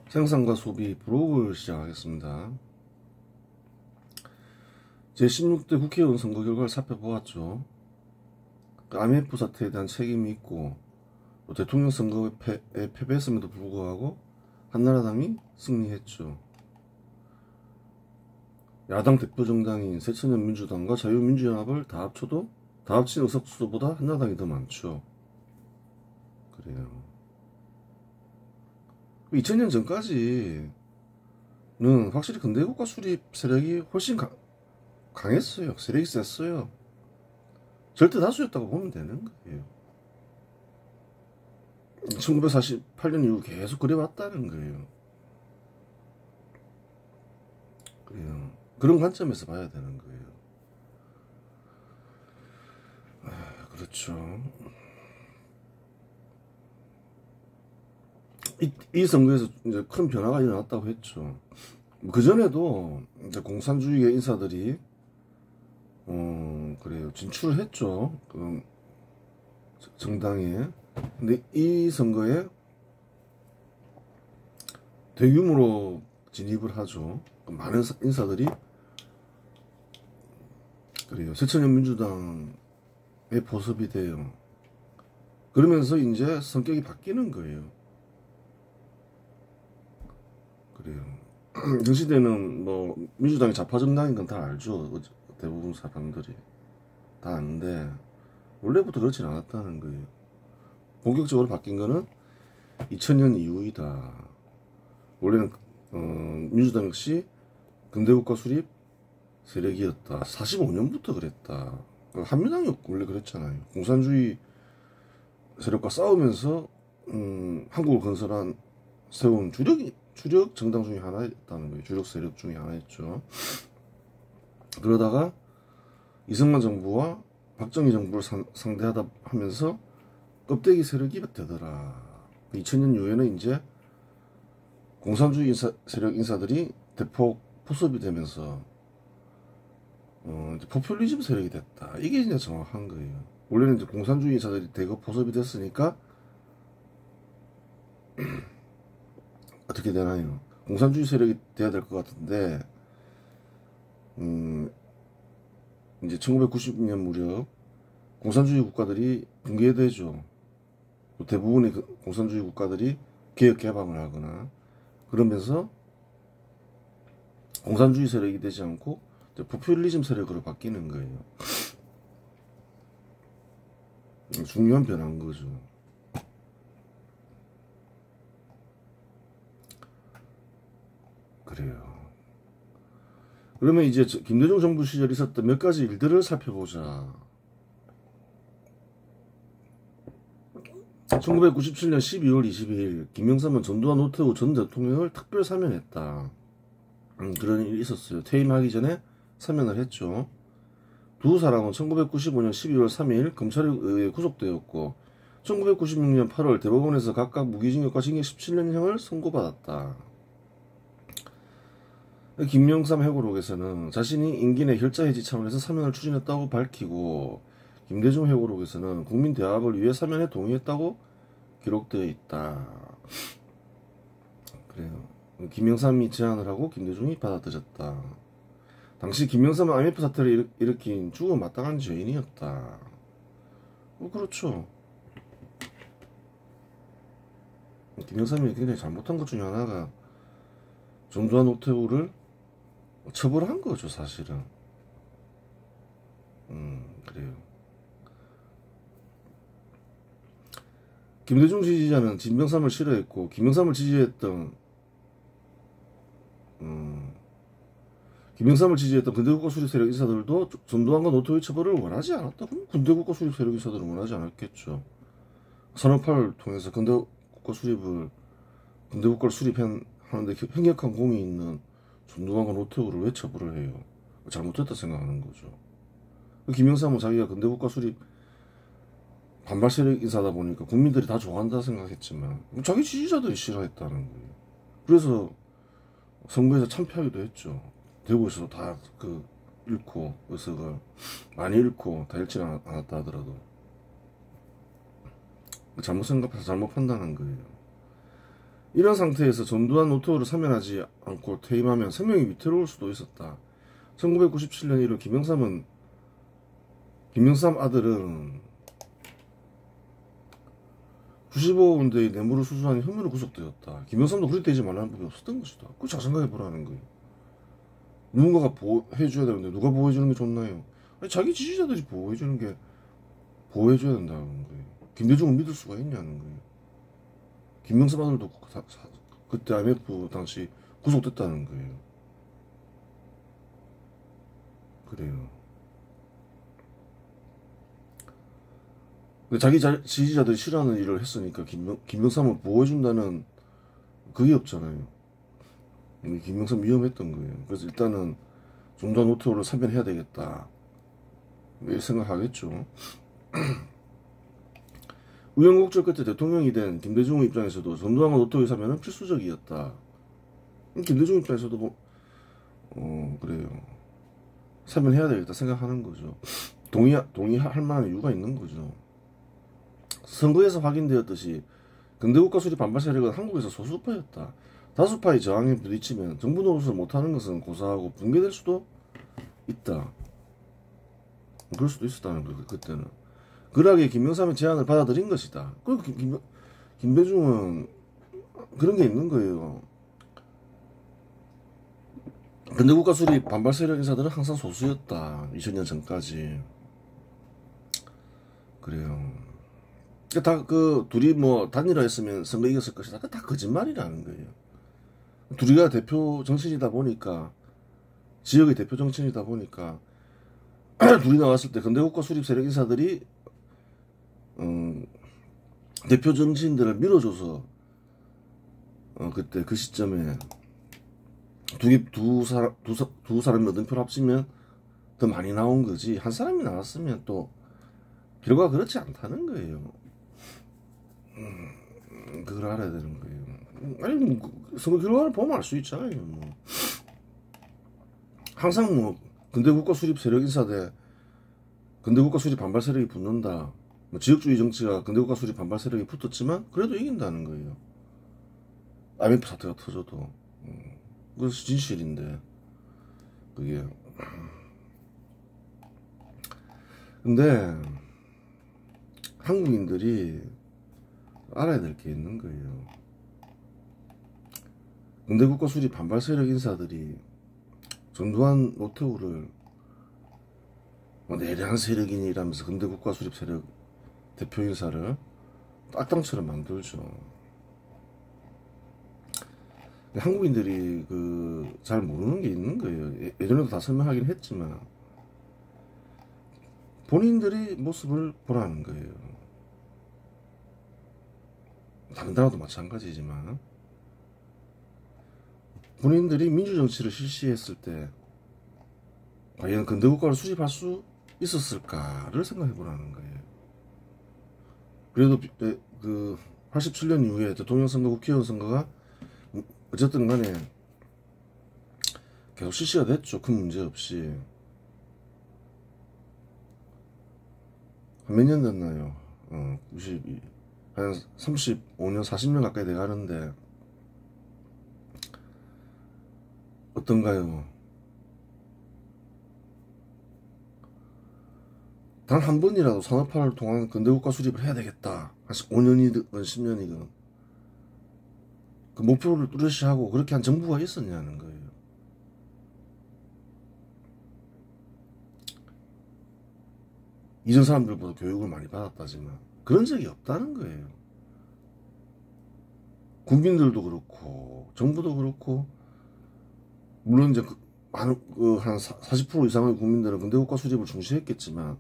생산과 소비 브로그를 시작하겠습니다. 제16대 국회의원 선거 결과를 살펴보았죠. IMF 사태에 대한 책임이 있고 또 대통령 선거에 패배했음에도 불구하고 한나라당이 승리했죠. 야당 대표 정당인 새천년민주당과 자유민주연합을 다 합친 의석수보다 한나라당이 더 많죠. 그래요. 2000년 전까지는 확실히 근대국가 수립 세력이 훨씬 강했어요. 세력이 셌어요. 절대 다수였다고 보면 되는 거예요. 1948년 이후 계속 그래왔다는 거예요. 그래요. 그런 관점에서 봐야 되는 거예요. 그렇죠. 이 선거에서 이제 큰 변화가 일어났다고 했죠. 그 전에도 이제 공산주의의 인사들이 그래요, 진출을 했죠. 그 정당에. 근데 이 선거에 대규모로 진입을 하죠. 많은 인사들이 그래요. 새천년민주당에 포섭이 돼요. 그러면서 이제 성격이 바뀌는 거예요. 그래요. 그 시대는 뭐 민주당이 좌파 정당인 건 다 알죠. 대부분 사람들이 다 아는데 원래부터 그렇진 않았다는 거예요. 본격적으로 바뀐 거는 2000년 이후이다. 원래는 민주당 역시 근대국가 수립 세력이었다. 45년부터 그랬다. 한민당이 원래 그랬잖아요. 공산주의 세력과 싸우면서 한국을 세운 주력 정당 중에 하나였다는 거예요. 주력 세력 중에 하나였죠. 그러다가 이승만 정부와 박정희 정부를 상대하다 하면서 껍데기 세력이 되더라. 2000년 이후에는 이제 공산주의 세력 인사들이 대폭 포섭이 되면서 이제 포퓰리즘 세력이 됐다. 이게 이제 정확한 거예요. 원래는 이제 공산주의 인사들이 대거 포섭이 됐으니까 어떻게 되나요? 공산주의 세력이 돼야 될 것 같은데 이제 1990년 무렵 공산주의 국가들이 붕괴되죠. 대부분의 공산주의 국가들이 개혁 개방을 하거나 그러면서 공산주의 세력이 되지 않고 포퓰리즘 세력으로 바뀌는 거예요. 중요한 변화인 거죠. 그래요. 그러면 이제 김대중 정부 시절에 있었던 몇 가지 일들을 살펴보자. 1997년 12월 22일 김영삼은 전두환 노태우 전 대통령을 특별 사면했다. 그런 일이 있었어요. 퇴임하기 전에 사면을 했죠. 두 사람은 1995년 12월 3일 검찰에 의해 구속되었고 1996년 8월 대법원에서 각각 무기징역과 징역 17년형을 선고받았다. 김영삼 회고록에서는 자신이 임기 내 혈자 해지 차원에서 사면을 추진했다고 밝히고 김대중 회고록에서는 국민 대합을 위해 사면에 동의했다고 기록되어 있다. 그래요. 김영삼이 제안을 하고 김대중이 받아들였다. 당시 김영삼은 IMF 사태를 일으킨 죽어 마땅한 죄인이었다. 그렇죠. 김영삼이 굉장히 잘못한 것 중에 하나가 전두환 노태우를 처벌한 거죠, 사실은. 그래요. 김대중 지지자는 김영삼을 싫어했고 김영삼을 지지했던 근대국가 수립 세력 인사들도 전두환과 노태우의 처벌을 원하지 않았다. 그럼 근대국가 수립 세력 인사들은 원하지 않았겠죠. 산업화를 통해서 근대국가를 수립하는데 횡격한 공이 있는 전두환과 노태우를 왜 처벌을 해요? 잘못했다 생각하는 거죠. 김영삼은 자기가 근대국가 수립 반발 세력 인사다 보니까 국민들이 다 좋아한다 생각했지만 자기 지지자들이 싫어했다는 거예요. 그래서 선거에서 참패하기도 했죠. 대구에서도 다 잃고 의석을 많이 잃고 다 잃지는 않았다 하더라도 잘못 생각해서 잘못 판단한 거예요. 이런 상태에서 전두환 노태우를 사면하지 않고 퇴임하면 생명이 위태로울 수도 있었다. 1997년 1월 김영삼 아들은 95원대의 뇌물을 수수한 혐의로 구속되었다. 김영삼도 그리 되지 말라는 법이 없었던 것이다. 그걸 잘 생각해보라는 거예요. 누군가가 보호해줘야 되는데 누가 보호해주는 게 좋나요? 아니, 자기 지지자들이 보호해줘야 된다는 거예요. 김대중을 믿을 수가 있냐는 거예요. 김영삼 아들도 그때 IMF 당시 구속됐다는 거예요. 그래요. 자기 지지자들이 싫어하는 일을 했으니까 김영삼을 보호해준다는 그게 없잖아요. 김영삼 위험했던 거예요. 그래서 일단은 전두환 노태우를 사면해야 되겠다. 이렇게 생각하겠죠. 우여곡절 끝에 대통령이 된 김대중 입장에서도 전두환과 노태우의 사면은 필수적이었다. 김대중 입장에서도 그래요. 사면해야 되겠다 생각하는 거죠. 동의할 만한 이유가 있는 거죠. 선거에서 확인되었듯이 근대국가 수립 반발 세력은 한국에서 소수파였다. 다수파의 저항에 부딪히면 정부 노릇을 못하는 것은 고사하고 붕괴될 수도 있다. 그럴 수도 있었다는 거예요. 그때는. 그러하게 김영삼의 제안을 받아들인 것이다. 그리고 김대중은 그런 게 있는 거예요. 근대국가 수립 반발 세력 인사들은 항상 소수였다. 2000년 전까지. 그래요. 다 둘이 뭐 단일화했으면 선거 이겼을 것이다. 다 거짓말이라는 거예요. 둘이가 대표 정치인이다 보니까, 지역의 대표 정치인이다 보니까 둘이 나왔을 때 근대국가 수립 세력 인사들이 대표 정치인들을 밀어줘서 그때 그 시점에 두 사람이 얻은 표를 합치면 더 많이 나온 거지, 한 사람이 나왔으면 또 결과가 그렇지 않다는 거예요. 그걸 알아야 되는 거예요. 아니 뭐 선거 결과를 보면 알 수 있잖아요. 뭐. 항상 뭐 근대국가 수립 세력 인사 대 근대국가 수립 반발 세력이 붙는다. 뭐 지역주의 정치가 근대국가 수립 반발 세력이 붙었지만 그래도 이긴다는 거예요. IMF 사태가 터져도. 그것이 진실인데 그게. 근데 한국인들이 알아야 될 게 있는 거예요. 근대국가 수립 반발 세력 인사들이 전두환 노태우를 내려한 세력이니 이라면서 근대국가 수립 세력 대표 인사를 악당처럼 만들죠. 한국인들이 잘 모르는 게 있는 거예요. 예전에도 다 설명하긴 했지만 본인들이 모습을 보라는 거예요. 다른 나라도 마찬가지지만 본인들이 민주정치를 실시했을 때 과연 근대국가를 수립할 수 있었을까를 생각해 보라는 거예요. 그래도 87년 이후에 대통령 선거, 국회의원 선거가 어쨌든 간에 계속 실시가 됐죠. 큰 문제 없이. 몇 년 됐나요? 한 35년, 40년 가까이 돼가는데 어떤가요? 단 한 번이라도 산업화를 통한 근대국가 수립을 해야 되겠다. 한 5년이든 10년이든 그 목표를 뚜렷이 하고 그렇게 한 정부가 있었냐는 거예요. 이전 사람들보다 교육을 많이 받았다지만 그런 적이 없다는 거예요. 국민들도 그렇고 정부도 그렇고, 물론 이제 한 40% 이상의 국민들은 근대국가 수립을 중시했겠지만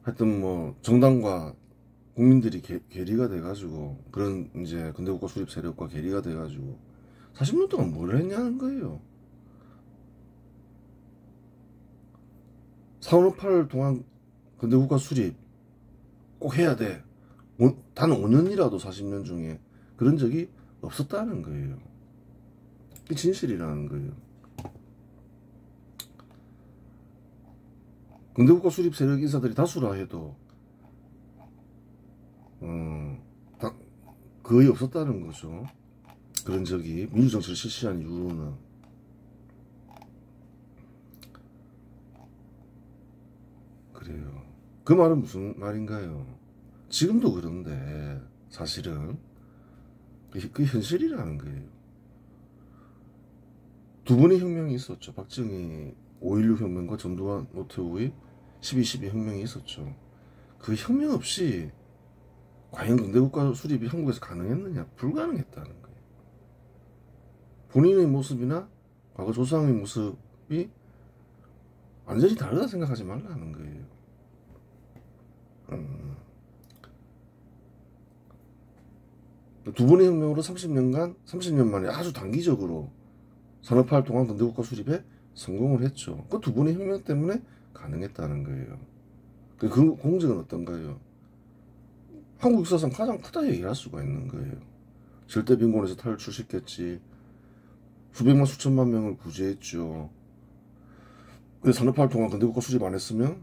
하여튼 뭐 정당과 국민들이 괴리가 돼가지고, 그런 이제 근대국가 수립 세력과 괴리가 돼가지고 40년 동안 뭘 했냐는 거예요. 산업화를 통한 근대국가 수립 꼭 해야 돼. 단 5년이라도 40년 중에 그런 적이 없었다는 거예요. 그게 진실이라는 거예요. 근대국가 수립 세력 인사들이 다수라 해도 거의 없었다는 거죠. 그런 적이 민주정치를 실시한 이후로는. 그래요. 그 말은 무슨 말인가요? 지금도 그런데 사실은 그 현실이라는 거예요. 두 번의 혁명이 있었죠. 박정희 5.16 혁명과 전두환 노태우의 12.12 혁명이 있었죠. 그 혁명 없이 과연 근대국가 수립이 한국에서 가능했느냐? 불가능했다는 거예요. 본인의 모습이나 과거 조상의 모습이 완전히 다르다 생각하지 말라는 거예요. 두 번의 혁명으로 30년 만에 아주 단기적으로 산업화를 통한 근대국가 수립에 성공을 했죠. 그 두 번의 혁명 때문에 가능했다는 거예요. 그 공적은 어떤가요? 한국 역사상 가장 크다 얘기할 수가 있는 거예요. 절대 빈곤에서 탈출시켰지. 수백만 수천만 명을 구제했죠. 근데 산업화를 통한 근대국가 수립 안 했으면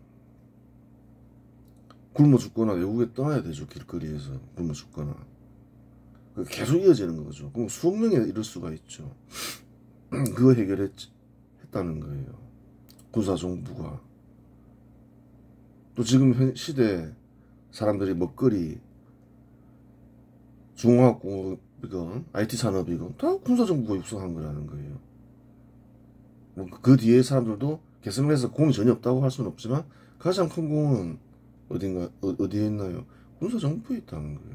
굶어 죽거나 외국에 떠나야 되죠. 길거리에서 굶어 죽거나. 계속 이어지는 거죠. 그럼 수억 명에 이를 수가 있죠. 그거 해결했다는 거예요. 군사정부가. 또 지금 현 시대 사람들이 먹거리, 중화학공업이건 IT 산업이건 다 군사정부가 육성한 거라는 거예요. 뭐 그 뒤에 사람들도 개성을 해서 공이 전혀 없다고 할 수는 없지만 가장 큰 공은 어디에 있나요? 군사정부에 있다는 거예요.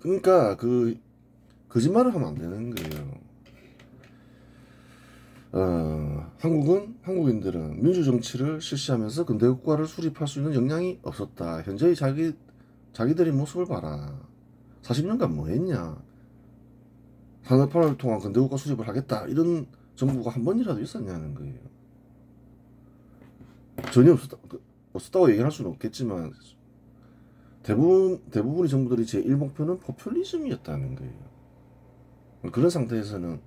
그러니까 거짓말을 하면 안 되는 거예요. 한국인들은 민주정치를 실시하면서 근대국가를 수립할 수 있는 역량이 없었다. 현재의 자기들의 모습을 봐라. 40년간 뭐 했냐. 산업화를 통한 근대국가 수립을 하겠다. 이런 정부가 한 번이라도 있었냐는 거예요. 전혀 없었다고 얘기할 수는 없겠지만 대부분의 정부들이 제1목표는 포퓰리즘이었다는 거예요. 그런 상태에서는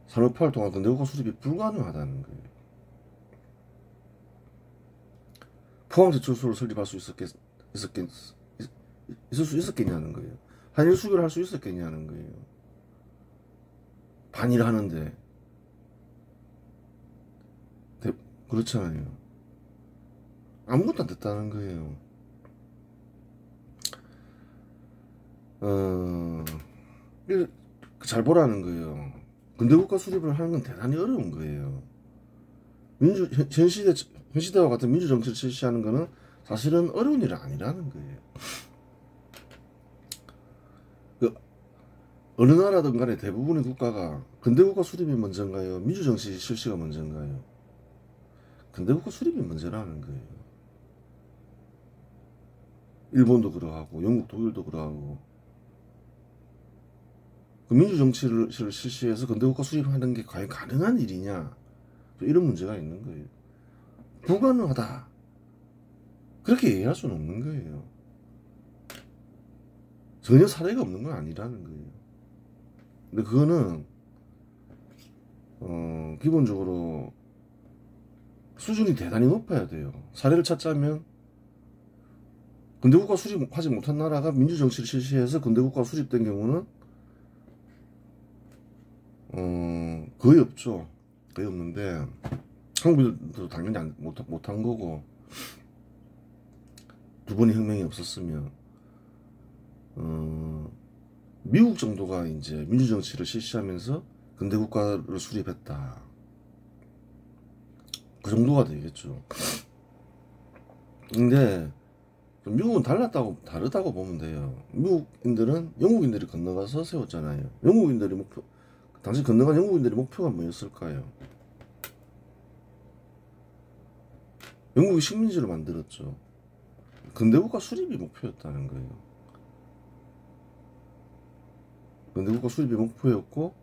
산업화를 통한 근대국가 수립이 불가능하다는 거예요. 포항제철소를 설립할 수 있을 수 있었겠냐는 거예요. 한일 수교를 할 수 있었겠냐는 거예요. 반일하는데 그렇잖아요. 아무것도 안 됐다는 거예요. 잘 보라는 거예요. 근대국가 수립을 하는 건 대단히 어려운 거예요. 현 시대와 같은 민주정치를 실시하는 거는 사실은 어려운 일은 아니라는 거예요. 어느 나라든 간에 대부분의 국가가 근대국가 수립이 먼저인가요? 민주정치 실시가 먼저인가요? 근대국가 수립이 먼저라는 거예요. 일본도 그러하고 영국, 독일도 그러하고. 그 민주정치를 실시해서 근대국가 수립하는 게 과연 가능한 일이냐? 이런 문제가 있는 거예요. 불가능하다. 그렇게 얘기할 수는 없는 거예요. 전혀 사례가 없는 건 아니라는 거예요. 근데 그거는 기본적으로 수준이 대단히 높아야 돼요. 사례를 찾자면 근대국가 수립하지 못한 나라가 민주정치를 실시해서 근대국가 수립된 경우는 거의 없죠. 거의 없는데 한국도 당연히 못한 거고, 두 번의 혁명이 없었으면 미국 정도가 이제 민주정치를 실시하면서 근대국가를 수립했다. 그 정도가 되겠죠. 근데 미국은 다르다고 보면 돼요. 미국인들은 영국인들이 건너가서 세웠잖아요. 당시 건너간 영국인들의 목표가 뭐였을까요? 영국이 식민지를 만들었죠. 근대국가 수립이 목표였다는 거예요. 근대국가 수립이 목표였고,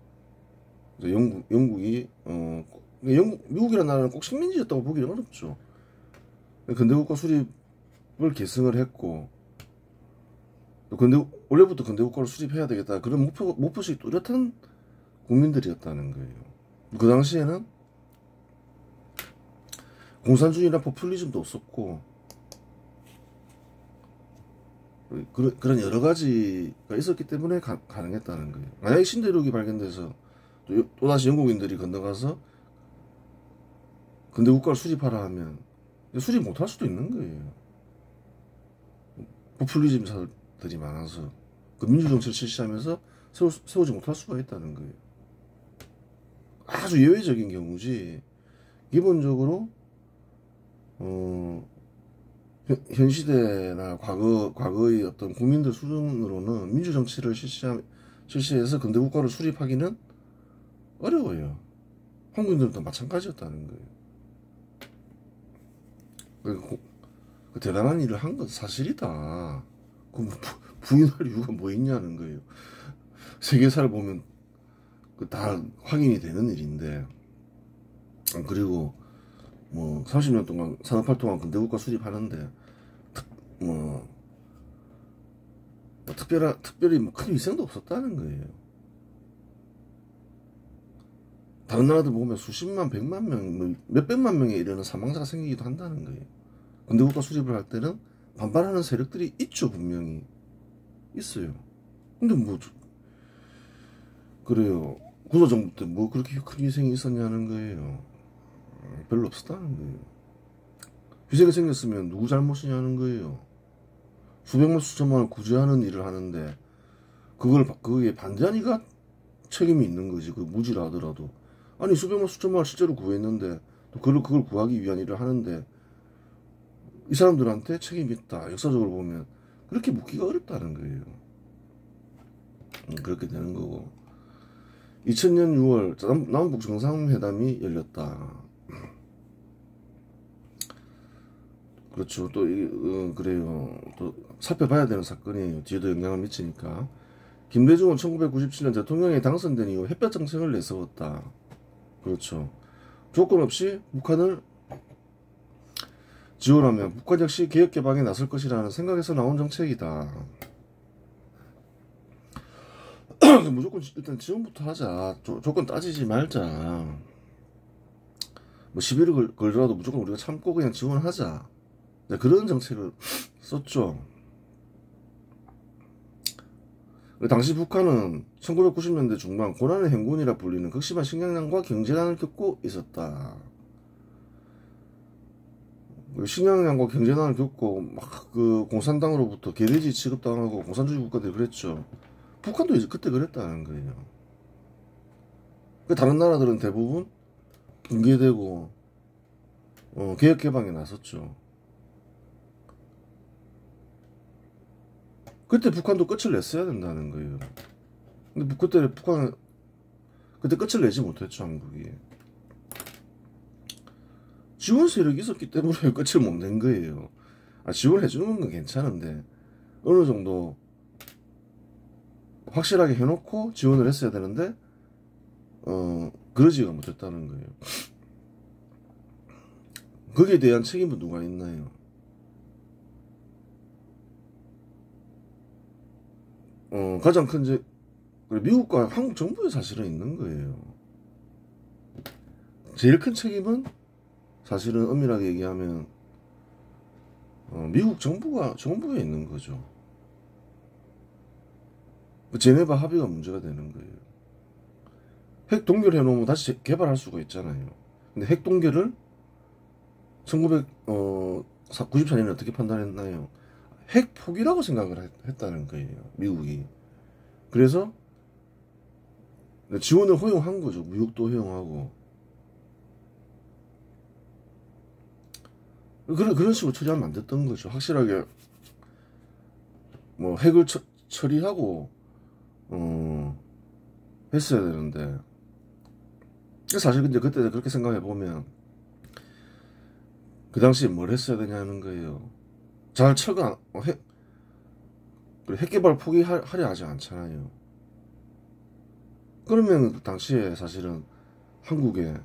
미국이라는 나라는 꼭 식민지였다고 보기는 어렵죠. 근대국가 수립을 계승을 했고, 원래부터 근대국가를 수립해야 되겠다. 그런 목표식이 뚜렷한 국민들이었다는 거예요. 그 당시에는 공산주의나 포퓰리즘도 없었고, 그런 여러 가지가 있었기 때문에 가능했다는 거예요. 만약에 신대륙이 발견돼서 또다시 영국인들이 건너가서 근대 국가를 수립하라 하면 수립 못할 수도 있는 거예요. 포퓰리즘사들이 많아서 그 민주정치를 실시하면서 세우지 못할 수가 있다는 거예요. 아주 예외적인 경우지 기본적으로 현 시대나 과거의 어떤 국민들 수준으로는 민주정치를 실시해서 근대국가를 수립하기는 어려워요. 한국인들도 마찬가지였다는 거예요. 그 대단한 일을 한 건 사실이다. 그 부인할 이유가 뭐 있냐는 거예요. 세계사를 보면 다 확인이 되는 일인데, 그리고 뭐 30년 동안 산업화 동안 근대국가 수립하는데 특별히 뭐 큰 희생도 없었다는 거예요. 다른 나라들 보면 수십만, 백만 명, 뭐 몇백만 명에 이르는 사망자가 생기기도 한다는 거예요. 근대국가 수립을 할 때는 반발하는 세력들이 있죠, 분명히 있어요. 근데 뭐 그래요. 구조정부 때 뭐 그렇게 큰 희생이 있었냐는 거예요. 별로 없었다는 거예요. 희생이 생겼으면 누구 잘못이냐는 거예요. 수백만 수천만 원 구제하는 일을 하는데 그거에 반대한 이가 책임이 있는 거지. 그 무지라 하더라도. 아니 수백만 수천만 원 실제로 구했는데 또 그걸 구하기 위한 일을 하는데 이 사람들한테 책임이 있다. 역사적으로 보면 그렇게 묻기가 어렵다는 거예요. 그렇게 되는 거고. 2000년 6월 남북 정상회담이 열렸다. 그렇죠. 또 그래요. 또 살펴봐야 되는 사건이에요. 뒤에도 영향을 미치니까. 김대중은 1997년 대통령에 당선된 이후 햇볕 정책을 내세웠다. 그렇죠. 조건 없이 북한을 지원하면 북한 역시 개혁개방에 나설 것이라는 생각에서 나온 정책이다. 무조건 일단 지원부터 하자. 조건 따지지 말자. 뭐 시비를 걸더라도 무조건 우리가 참고 그냥 지원하자. 그런 정책을 썼죠. 당시 북한은 1990년대 중반 고난의 행군이라 불리는 극심한 식량난과 경제난을 겪고 있었다. 식량난과 경제난을 겪고 막 그 공산당으로부터 개돼지 취급당하고 공산주의 국가들이 그랬죠. 북한도 이제 그때 그랬다는 거예요. 다른 나라들은 대부분 붕괴되고 개혁개방에 나섰죠. 그때 북한도 끝을 냈어야 된다는 거예요. 근데 북한은 그때 끝을 내지 못했죠, 한국이. 지원 세력이 있었기 때문에 끝을 못 낸 거예요. 지원해주는 건 괜찮은데 어느 정도 확실하게 해놓고 지원을 했어야 되는데 그러지가 못했다는 거예요. 거기에 대한 책임은 누가 있나요? 가장 큰 미국과 한국 정부에 사실은 있는 거예요. 제일 큰 책임은 사실은 엄밀하게 얘기하면 미국 정부에 있는 거죠. 제네바 합의가 문제가 되는 거예요. 핵 동결해놓으면 다시 개발할 수가 있잖아요. 근데 핵 동결을 1994년에 어떻게 판단했나요? 핵 포기라고 생각을 했다는 거예요, 미국이. 그래서 지원을 허용한 거죠. 미국도 허용하고. 그런 식으로 처리하면 안 됐던 거죠. 확실하게 뭐 핵을 처리하고 했어야 되는데, 사실 근데 그때 그렇게 생각해 보면 그 당시에 뭘 했어야 되냐는 거예요. 잘 핵 개발 포기하려 하지 않잖아요. 그러면 그 당시에 사실은 한국에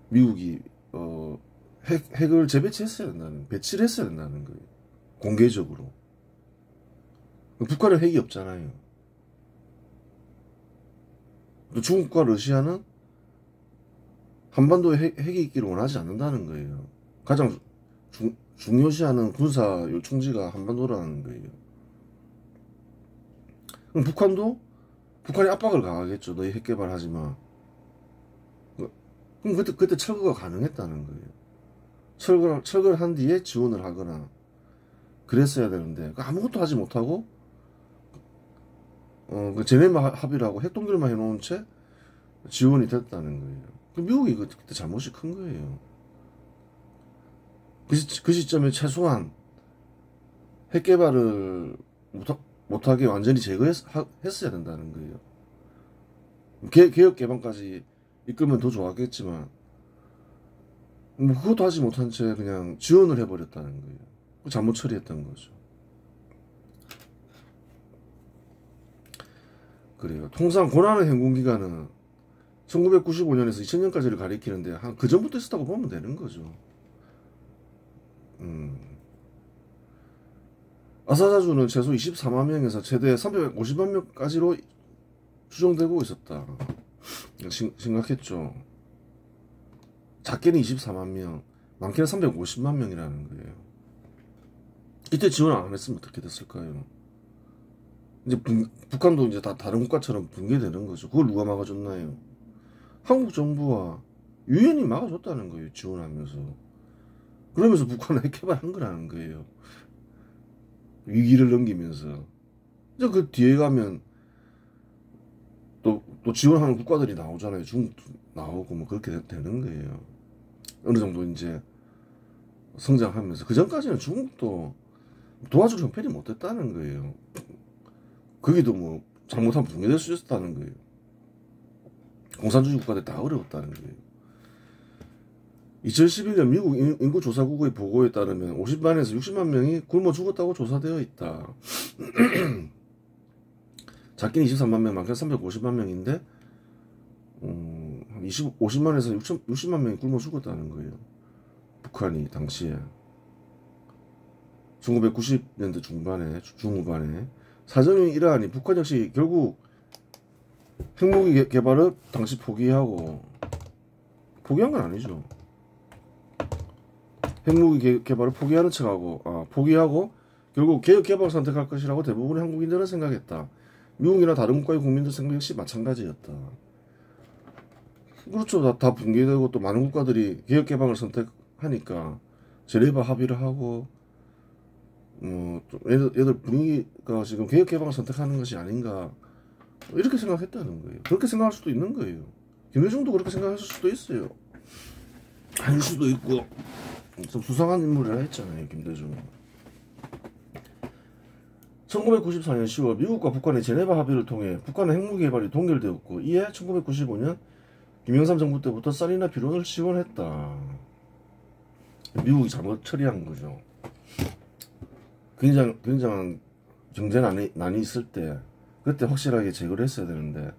미국이 핵을 배치를 했어야 된다는 거예요. 공개적으로. 북한은 핵이 없잖아요. 또 중국과 러시아는 한반도에 핵이 있기를 원하지 않는다는 거예요. 가장 중요시하는 군사 요충지가 한반도라는 거예요. 그럼 북한이 압박을 가하겠죠. 너희 핵 개발하지 마. 그럼 그때 철거가 가능했다는 거예요. 철거를 한 뒤에 지원을 하거나 그랬어야 되는데 아무것도 하지 못하고 그 제네바 합의를 하고 핵동결만 해놓은 채 지원이 됐다는 거예요. 미국이 그때 잘못이 큰 거예요. 그 시점에 최소한 핵 개발을 못하게 완전히 제거했어야 된다는 거예요. 개혁 개방까지 이끌면 더 좋았겠지만 뭐 그것도 하지 못한 채 그냥 지원을 해버렸다는 거예요. 잘못 처리했던 거죠. 그래요. 통상 고난의 행군기간은 1995년에서 2000년까지를 가리키는데 한 그 전부터 있었다고 보면 되는 거죠. 아사자주는 최소 24만 명에서 최대 350만 명까지로 추정되고 있었다. 심각했죠. 작게는 24만 명, 많게는 350만 명이라는 거예요. 이때 지원 안 했으면 어떻게 됐을까요? 이제 북한도 이제 다 다른 국가처럼 붕괴되는 거죠. 그걸 누가 막아줬나요? 한국 정부와 유엔이 막아줬다는 거예요. 지원하면서. 그러면서 북한은 핵 개발한 거라는 거예요. 위기를 넘기면서. 이제 그 뒤에 가면 또 지원하는 국가들이 나오잖아요. 중국도 나오고 뭐 그렇게 되는 거예요. 어느 정도 이제 성장하면서. 그 전까지는 중국도 도와줄 형편이 못 됐다는 거예요. 거기도 뭐 잘못하면 붕괴될 수 있었다는 거예요. 공산주의 국가들 다 어려웠다는 거예요. 2011년 미국 인구조사국의 보고에 따르면 50만에서 60만 명이 굶어 죽었다고 조사되어 있다. 작게는 23만 명, 많게는 350만 명인데 50만에서 60만 명이 굶어 죽었다는 거예요. 북한이 당시에 1990년대 중후반에 사정이 이러하니 북한 역시 결국 핵무기 개발을 당시 포기한 건 아니죠. 핵무기 개발을 포기하는 척하고 포기하고 결국 개혁 개발을 선택할 것이라고 대부분의 한국인들은 생각했다. 미국이나 다른 국가의 국민들 생각 역시 마찬가지였다. 그렇죠. 다 붕괴되고 또 많은 국가들이 개혁 개방을 선택하니까 제네바 합의를 하고 얘들 분위기가 지금 개혁 개방을 선택하는 것이 아닌가 이렇게 생각했다는 거예요. 그렇게 생각할 수도 있는 거예요. 김여정도 그렇게 생각했을 수도 있어요. 아닐 수도 있고 좀 수상한 인물이라 했잖아요. 김대중. 1994년 10월 미국과 북한의 제네바 합의를 통해 북한의 핵무기 개발이 동결되었고 이에 1995년 김영삼 정부 때부터 쌀이나 비료를 지원했다. 미국이 잘못 처리한 거죠. 굉장한 경제난이 있을 때 그때 확실하게 제거를 했어야 되는데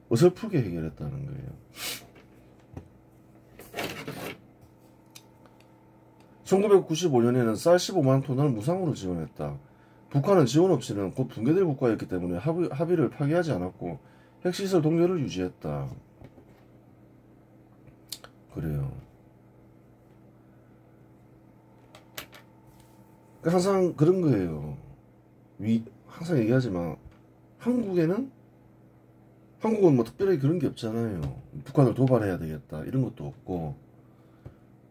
어설프게 해결했다는 거예요. 1995년에는 쌀 15만 톤을 무상으로 지원했다. 북한은 지원 없이는 곧 붕괴될 국가였기 때문에 합의를 파기하지 않았고 핵시설 동결을 유지했다. 그래요. 항상 그런 거예요. 항상 얘기하지만 한국은 뭐 특별하게 그런 게 없잖아요. 북한을 도발해야 되겠다 이런 것도 없고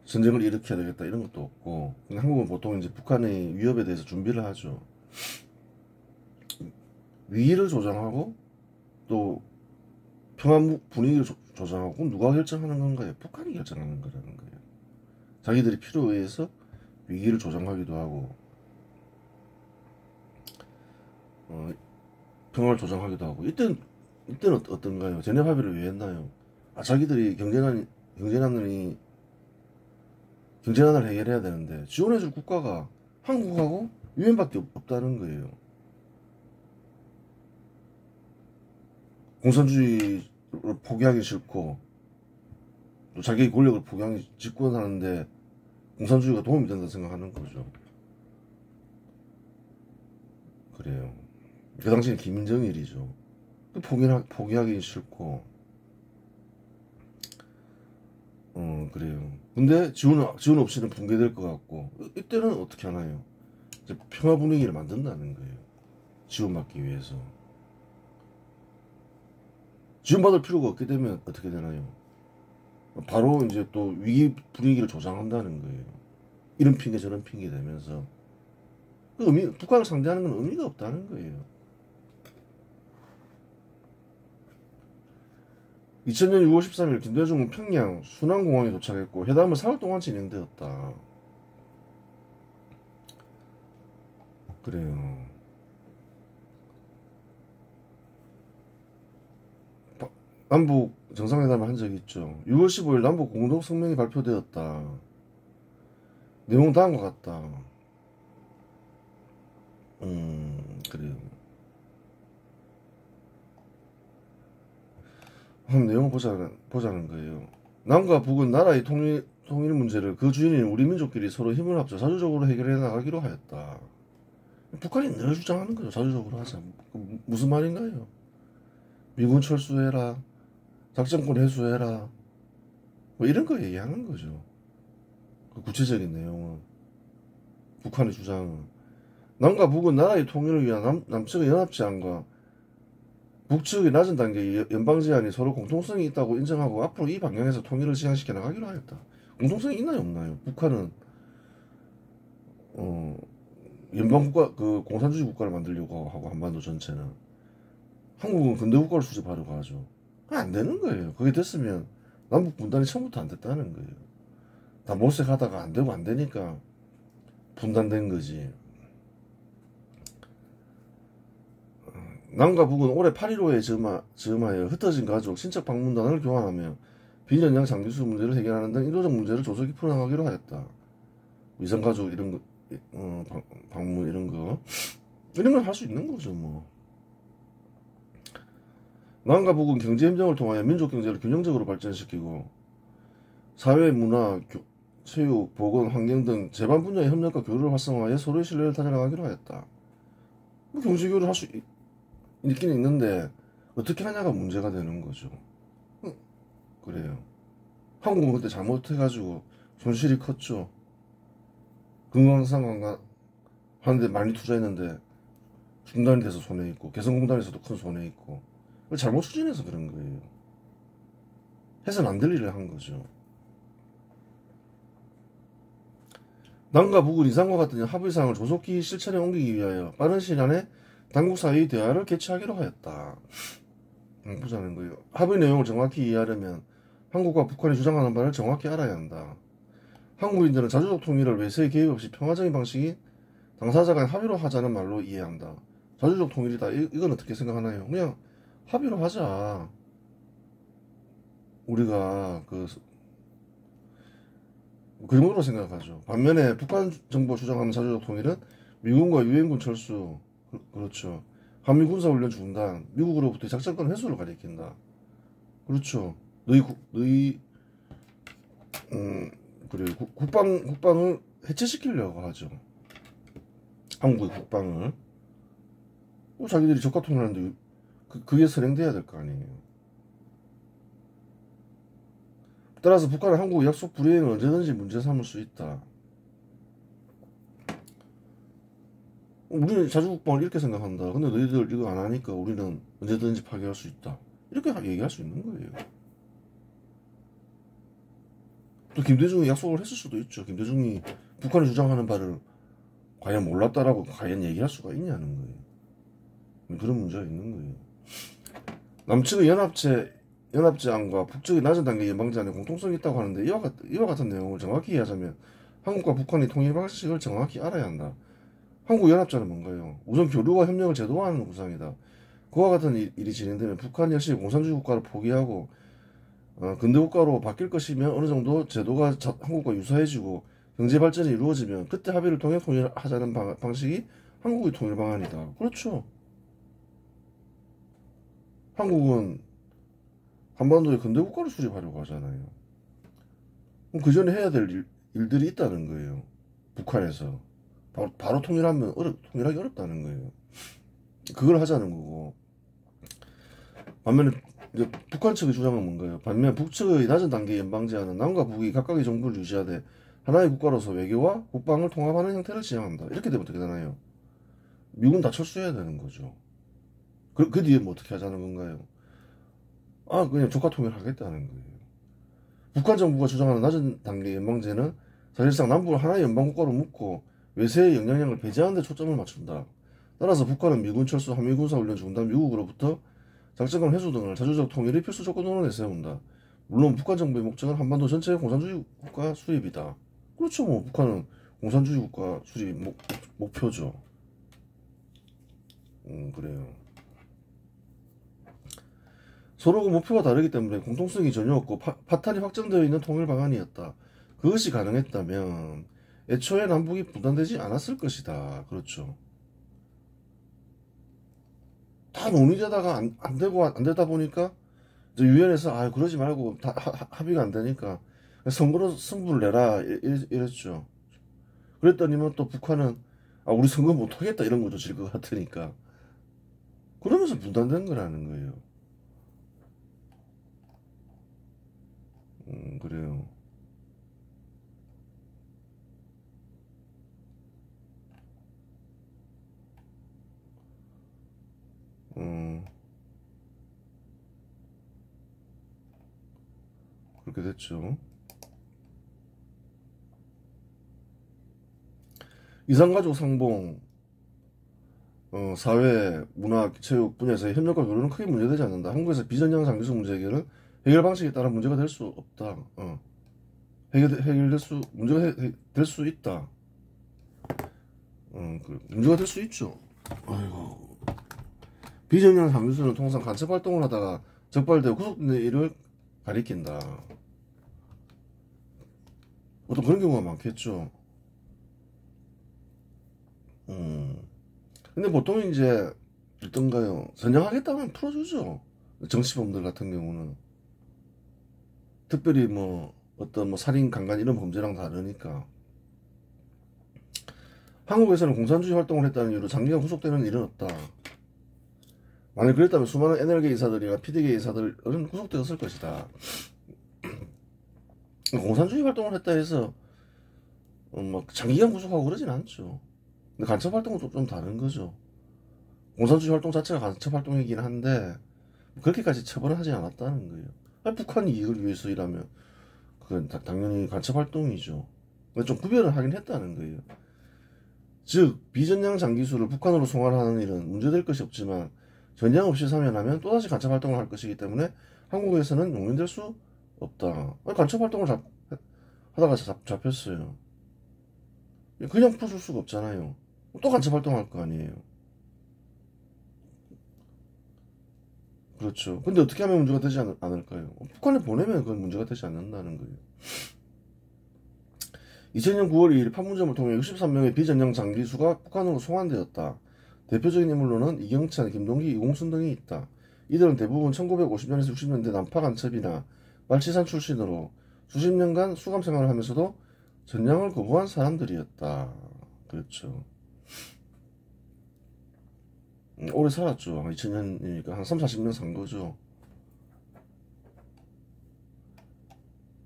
전쟁을 일으켜야 되겠다 이런 것도 없고 한국은 보통 이제 북한의 위협에 대해서 준비를 하죠. 위기를 조장하고 또 평화 분위기를 조장하고 그럼 누가 결정하는 건가요? 북한이 결정하는 거라는 거예요. 자기들이 필요에 의해서 위기를 조장하기도 하고 평화를 조장하기도 하고 이때는 어떤가요? 제네바 합의를 왜 했나요? 자기들이 경제난을 해결해야 되는데 지원해줄 국가가 한국하고 유엔밖에 없다는 거예요. 공산주의를 포기하기 싫고 또 자기 권력을 포기하기 집권하는데 공산주의가 도움이 된다 생각하는 거죠. 그래요. 그 당시엔 김정일이죠. 포기하기 싫고 그래요. 근데 지원 없이는 붕괴될 것 같고, 이때는 어떻게 하나요? 이제 평화 분위기를 만든다는 거예요. 지원받기 위해서. 지원받을 필요가 없게 되면 어떻게 되나요? 바로 이제 또 위기 분위기를 조장한다는 거예요. 이런 핑계 저런 핑계 대면서. 북한을 상대하는 건 의미가 없다는 거예요. 2000년 6월 13일 김대중은 평양 순안공항에 도착했고 회담은 4월 동안 진행되었다. 그래요. 남북 정상회담을 한 적이 있죠. 6월 15일 남북 공동성명이 발표되었다. 내용 다음과 같다. 그래요. 한번 내용 보자는 거예요. 남과 북은 나라의 통일 문제를 그 주인인 우리 민족끼리 서로 힘을 합쳐 자주적으로 해결해 나가기로 하였다. 북한이 늘 주장하는 거죠. 자주적으로 하자. 무슨 말인가요? 미군 철수해라. 작전권 해수해라. 뭐 이런 거 얘기하는 거죠. 그 구체적인 내용은. 북한의 주장은. 남과 북은 나라의 통일을 위한 남측의 연합제안과 북측의 낮은 단계의 연방제안이 서로 공통성이 있다고 인정하고 앞으로 이 방향에서 통일을 지향시켜 나가기로 하였다. 공통성이 있나요 없나요? 북한은 연방국가 그 공산주의 국가를 만들려고 하고 한반도 전체는 한국은 근대국가를 수립하려고 하죠. 안 되는 거예요. 그게 됐으면 남북 분단이 처음부터 안 됐다는 거예요. 다 몰색하다가 안 되고 안 되니까 분단된 거지. 남과 북은 올해 8.15에 즈음하여 흩어진 가족, 친척 방문단을 교환하며 비전양 장기수 문제를 해결하는 등 인도적 문제를 조속히 풀어나가기로 하였다. 위성가족 이런 거, 방문 이런 걸 할 수 있는 거죠 뭐. 남과 북은 경제협정을 통하여 민족 경제를 균형적으로 발전시키고 사회, 문화, 체육, 보건, 환경 등 제반 분야의 협력과 교류를 활성화하여 서로의 신뢰를 다져나가기로 하였다. 뭐 경제교류를 할 수 있긴 있는데 어떻게 하냐가 문제가 되는 거죠. 그래요. 한국은 그때 잘못해가지고 손실이 컸죠. 금강산관광 하는데 많이 투자했는데 중단이 돼서 손해있고 개성공단에서도 큰 손해있고 잘못 추진해서 그런 거예요. 해서는 안 될 일을 한 거죠. 남과 북은 이상과 같은 합의사항을 조속히 실천에 옮기기 위하여 빠른 시일 안에 당국 사이의 대화를 개최하기로 하였다. 보자는 거예요. 합의 내용을 정확히 이해하려면 한국과 북한이 주장하는 바를 정확히 알아야 한다. 한국인들은 자주적 통일을 외세의 개입 없이 평화적인 방식인 당사자 간 합의로 하자는 말로 이해한다. 자주적 통일이다. 이건 어떻게 생각하나요? 그냥 합의로 하자. 우리가 그 정도로 생각하죠. 반면에 북한 정부가 주장하는 자주적 통일은 미군과 유엔군 철수, 그렇죠. 한미 군사훈련 중단, 미국으로부터 작전권 회수를 가리킨다. 그렇죠. 그래 국방을 해체시키려고 하죠. 한국의 국방을. 자기들이 적과 통일하는데 그게 선행돼야 될 거 아니에요. 따라서 북한은 한국의 약속 불이행을 언제든지 문제 삼을 수 있다. 우리는 자주국방을 이렇게 생각한다. 근데 너희들 이거 안 하니까 우리는 언제든지 파괴할 수 있다. 이렇게 얘기할 수 있는 거예요. 또 김대중이 약속을 했을 수도 있죠. 김대중이 북한이 주장하는 바를 과연 몰랐다라고 과연 얘기할 수가 있냐는 거예요. 그런 문제가 있는 거예요. 남측의 연합제안과 북측의 낮은 단계 연방제안에 공통성이 있다고 하는데 이와 같은 내용을 정확히 이해하자면 한국과 북한의 통일 방식을 정확히 알아야 한다. 한국연합제는 뭔가요? 우선 교류와 협력을 제도화하는 구상이다. 그와 같은 일이 진행되면 북한 역시 공산주의 국가를 포기하고 근대국가로 바뀔 것이며 어느 정도 제도가 한국과 유사해지고 경제발전이 이루어지면 그때 합의를 통해 통일하자는 방식이 한국의 통일 방안이다. 그렇죠. 한국은 한반도에 근대국가를 수립하려고 하잖아요. 그럼 그 전에 해야 될 일들이 있다는 거예요. 북한에서. 바로 통일하기 어렵다는 거예요. 그걸 하자는 거고. 반면에 이제 북한 측의 주장은 뭔가요? 반면 북측의 낮은 단계 연방 제안은 남과 북이 각각의 정부를 유지하되 하나의 국가로서 외교와 국방을 통합하는 형태를 지향한다. 이렇게 되면 어떻게 되나요? 미군 다 철수해야 되는 거죠. 그 뒤에 뭐 어떻게 하자는 건가요? 아, 그냥 조카 통일하겠다는 거예요. 북한 정부가 주장하는 낮은 단계 연방제는 사실상 남북을 하나의 연방국가로 묶고 외세의 영향력을 배제하는 데 초점을 맞춘다. 따라서 북한은 미군 철수, 한미 군사훈련 중단, 미국으로부터 작전권 회수 등을 자주적 통일의 필수 조건으로 내세운다. 물론 북한 정부의 목적은 한반도 전체의 공산주의 국가 수립이다. 그렇죠. 뭐 북한은 공산주의 국가 수립이 목표죠. 그래요. 서로 그 목표가 다르기 때문에 공통성이 전혀 없고 파탄이 확정되어 있는 통일 방안이었다. 그것이 가능했다면 애초에 남북이 분단되지 않았을 것이다. 그렇죠. 다 논의되다가 안 되고 안 되다 보니까 유엔에서 아 그러지 말고 다 합의가 안 되니까 선거로 승부를 내라 이랬죠. 그랬더니만 또 북한은 아 우리 선거 못 하겠다 이런 거죠. 질 것 같으니까. 그러면서 분단된 거라는 거예요. 그래요. 그렇게 됐죠. 이산가족 상봉, 사회, 문화, 체육 분야에서의 협력과 교류는 크게 문제되지 않는다. 한국에서 비전형 장기수 문제 해결은 해결 방식에 따라 문제가 될 수 없다. 문제가 될 수 있다. 문제가 될 수 있죠. 아이고. 비전형 장기수는 통상 간첩 활동을 하다가 적발되어 구속된 일을 가리킨다. 어떤 그런 경우가 많겠죠. 근데 보통 이제 어떤가요? 전향하겠다면 풀어주죠. 정치범들 같은 경우는 특별히 뭐 어떤 뭐 살인, 강간 이런 범죄랑 다르니까. 한국에서는 공산주의 활동을 했다는 이유로 장기간 구속되는 일은 없다. 만약 그랬다면 수많은 NL계 이사들이나 PD계 이사들은 구속되었을 것이다. 공산주의 활동을 했다 해서 뭐 장기간 구속하고 그러진 않죠. 근데 간첩 활동은 좀 다른 거죠. 공산주의 활동 자체가 간첩 활동이긴 한데 그렇게까지 처벌을 하지 않았다는 거예요. 아니, 북한 이익을 위해서 일하면 그건 당연히 간첩 활동이죠. 좀 구별을 하긴 했다는 거예요. 즉 비전향 장기수를 북한으로 송환하는 일은 문제될 것이 없지만 전향 없이 사면하면 또다시 간첩 활동을 할 것이기 때문에 한국에서는 용인될 수 없다. 아니, 간첩 활동을 하다가 잡혔어요. 그냥 풀어줄 수가 없잖아요. 또 간첩 활동할 거 아니에요. 그렇죠. 근데 어떻게 하면 문제가 되지 않을까요? 북한에 보내면 그건 문제가 되지 않는다는 거예요. 2000년 9월 2일 판문점을 통해 63명의 비전형 장기수가 북한으로 송환되었다. 대표적인 인물로는 이경찬, 김동기, 이공순 등이 있다. 이들은 대부분 1950년에서 60년대 남파 간첩이나 말치산 출신으로 수십 년간 수감 생활을 하면서도 전향을 거부한 사람들이었다. 그렇죠. 오래 살았죠. 2000년이니까 한 3, 40년 산 거죠.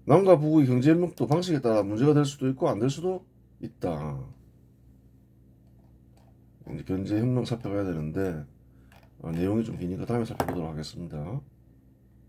남과 북의 경제협력도 방식에 따라 문제가 될 수도 있고 안 될 수도 있다. 이제 경제협력 살펴봐야 되는데 내용이 좀 기니까 다음에 살펴보도록 하겠습니다.